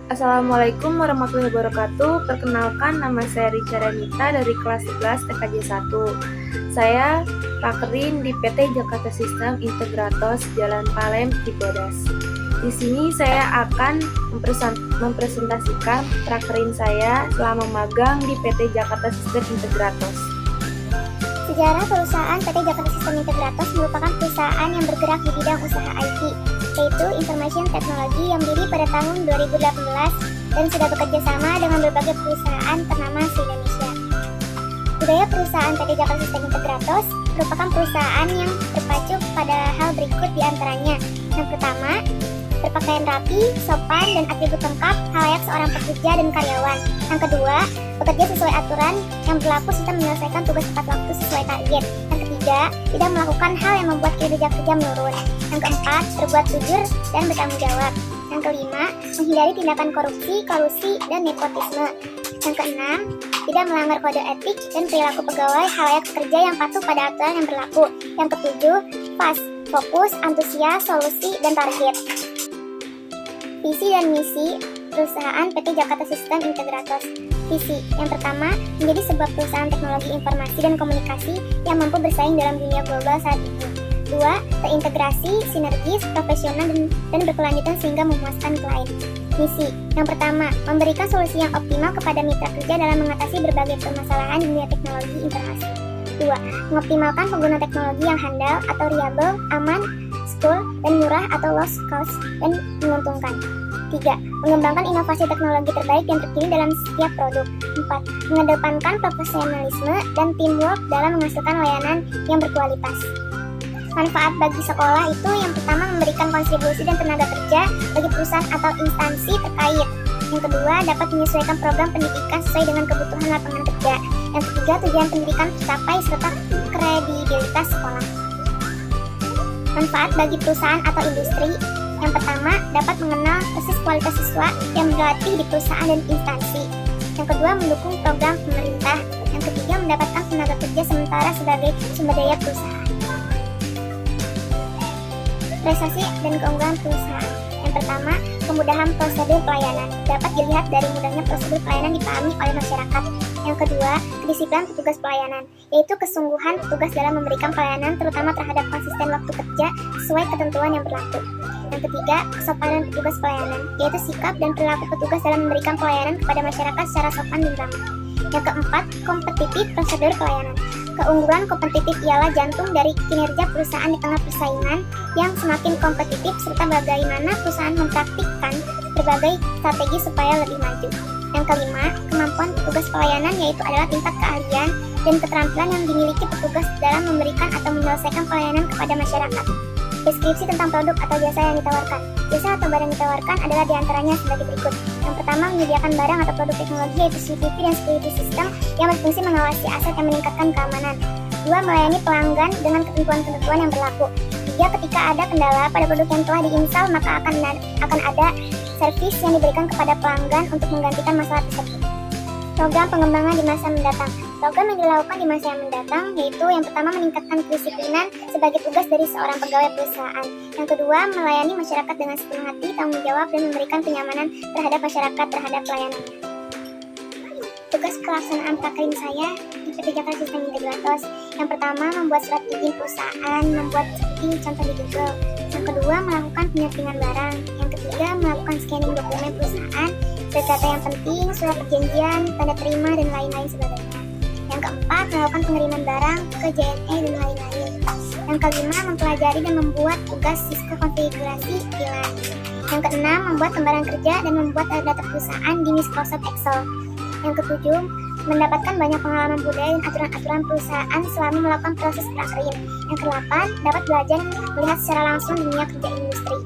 Assalamualaikum warahmatullahi wabarakatuh. Perkenalkan, nama saya Rica Renita dari kelas 11 TKJ 1. Saya prakerin di PT Jakarta Sistem Integratos Jalan Palem, Cibodas. Di sini saya akan mempresentasikan prakerin saya selama magang di PT Jakarta Sistem Integratos. Sejarah perusahaan PT Jakarta Sistem Integratos merupakan perusahaan yang bergerak di bidang usaha IT, yaitu Information Technology yang berdiri pada tahun 2018 dan sudah bekerja sama dengan berbagai perusahaan ternama se-Indonesia. Budaya perusahaan PT Jakarta Sistem Integratos merupakan perusahaan yang terpacu pada hal berikut diantaranya. Yang pertama, berpakaian rapi, sopan, dan atribut lengkap halayak seorang pekerja dan karyawan. Yang kedua, bekerja sesuai aturan yang berlaku serta menyelesaikan tugas tepat waktu sesuai target. Yang ketiga, tidak melakukan hal yang membuat kinerja kerja menurun. Yang keempat, berbuat jujur dan bertanggung jawab. Yang kelima, menghindari tindakan korupsi, kolusi, dan nepotisme. Yang keenam, tidak melanggar kode etik dan perilaku pegawai halayak pekerja yang patuh pada aturan yang berlaku. Yang ketujuh, fast, fokus, antusias, solusi, dan target. Visi dan misi perusahaan PT Jakarta Sistem Integratos. Visi yang pertama, menjadi sebuah perusahaan teknologi informasi dan komunikasi yang mampu bersaing dalam dunia global saat ini. 2. Terintegrasi, sinergis, profesional, dan berkelanjutan sehingga memuaskan klien. Misi yang pertama, memberikan solusi yang optimal kepada mitra kerja dalam mengatasi berbagai permasalahan di dunia teknologi informasi. 2. Mengoptimalkan pengguna teknologi yang handal atau reliable, aman, secure, dan murah atau low cost dan menguntungkan. 3. Mengembangkan inovasi teknologi terbaik yang terkini dalam setiap produk. 4. Mengedepankan profesionalisme dan teamwork dalam menghasilkan layanan yang berkualitas. Manfaat bagi sekolah itu yang pertama, memberikan kontribusi dan tenaga kerja bagi perusahaan atau instansi terkait. Yang kedua, dapat menyesuaikan program pendidikan sesuai dengan kebutuhan lapangan kerja. Yang ketiga, tujuan pendidikan tercapai serta kredibilitas sekolah. Manfaat bagi perusahaan atau industri. Yang pertama, dapat mengenal persis kualitas siswa yang berlatih di perusahaan dan instansi. Yang kedua, mendukung program pemerintah. Yang ketiga, mendapatkan tenaga kerja sementara sebagai sumber daya perusahaan. Prestasi dan keunggulan perusahaan. Yang pertama, kemudahan prosedur pelayanan. Dapat dilihat dari mudahnya prosedur pelayanan dipahami oleh masyarakat. Yang kedua, kedisiplinan petugas pelayanan, yaitu kesungguhan petugas dalam memberikan pelayanan terutama terhadap konsisten waktu kerja sesuai ketentuan yang berlaku. Yang ketiga, kesopanan petugas pelayanan, yaitu sikap dan perilaku petugas dalam memberikan pelayanan kepada masyarakat secara sopan dan ramah. Yang keempat, kompetitif prosedur pelayanan. Keunggulan kompetitif ialah jantung dari kinerja perusahaan di tengah persaingan yang semakin kompetitif serta bagaimana perusahaan mempraktikkan berbagai strategi supaya lebih maju. Yang kelima, kemampuan petugas pelayanan, yaitu adalah tingkat keahlian dan keterampilan yang dimiliki petugas dalam memberikan atau menyelesaikan pelayanan kepada masyarakat. Deskripsi tentang produk atau jasa yang ditawarkan. Jasa atau barang ditawarkan adalah diantaranya sebagai berikut. Yang pertama, menyediakan barang atau produk teknologi yaitu CCTV dan security system yang berfungsi mengawasi aset yang meningkatkan keamanan. 2. Melayani pelanggan dengan ketentuan-ketentuan yang berlaku. 3. Ketika ada kendala pada produk yang telah diinstal, maka akan ada servis yang diberikan kepada pelanggan untuk menggantikan masalah tersebut. Program pengembangan di masa mendatang. Program yang dilakukan di masa yang mendatang yaitu yang pertama, meningkatkan kedisiplinan sebagai tugas dari seorang pegawai perusahaan. Yang kedua, melayani masyarakat dengan sepenuh hati, tanggung jawab, dan memberikan kenyamanan terhadap masyarakat terhadap pelayanannya. Tugas pelaksanaan prakerin saya di PT Jakarta Sistem Integratos. Yang pertama, membuat surat izin perusahaan, membuat seperti contoh di Google. Yang kedua, melakukan penyampingan barang. Yang ketiga, melakukan scanning dokumen perusahaan, data yang penting, surat perjanjian, tanda terima, dan lain-lain sebagainya. Yang keempat, melakukan pengiriman barang ke JNE dan lain-lain. Yang kelima, mempelajari dan membuat tugas Cisco konfigurasi VLAN. Yang keenam, membuat lembaran kerja dan membuat data perusahaan di Microsoft Excel. Yang ketujuh, mendapatkan banyak pengalaman budaya dan aturan-aturan perusahaan selama melakukan proses prakerin. Yang kedelapan, dapat belajar dan melihat secara langsung dunia kerja industri.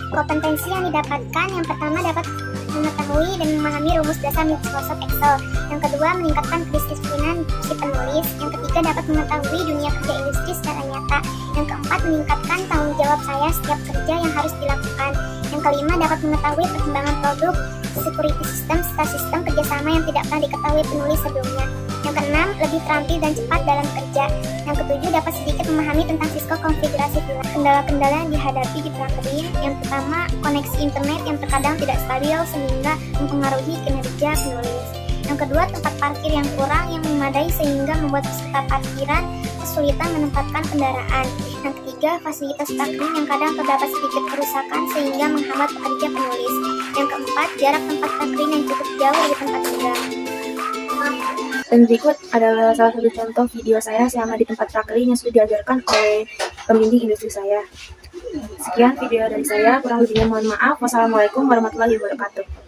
Kompetensi yang didapatkan, yang pertama, dapat mengetahui dan memahami rumus dasar Microsoft Excel. Yang kedua, meningkatkan kedisiplinan si penulis. Yang ketiga, dapat mengetahui dunia kerja industri secara nyata. Yang keempat, meningkatkan tanggung jawab saya setiap kerja yang harus dilakukan. Yang kelima, dapat mengetahui perkembangan produk, security system, serta sistem kerjasama yang tidak pernah diketahui penulis sebelumnya. Yang keenam, lebih terampil dan cepat dalam kerja. Yang ketujuh, dapat sedikit memahami tentang Cisco konfigurasi VLAN. Kendala-kendala yang dihadapi di prakerin, yang pertama, koneksi internet yang terkadang tidak stabil sehingga mempengaruhi kinerja penulis. Yang kedua, tempat parkir yang kurang yang memadai sehingga membuat peserta parkiran kesulitan menempatkan kendaraan. Yang ketiga, fasilitas prakerin yang kadang terdapat sedikit kerusakan sehingga menghambat pekerja penulis. Yang keempat, jarak tempat prakerin yang cukup jauh dari tempat tinggal. Dan berikut adalah salah satu contoh video saya selama di tempat prakerin yang sudah diajarkan oleh pembimbing industri saya. Sekian video dari saya, kurang lebihnya mohon maaf. Wassalamualaikum warahmatullahi wabarakatuh.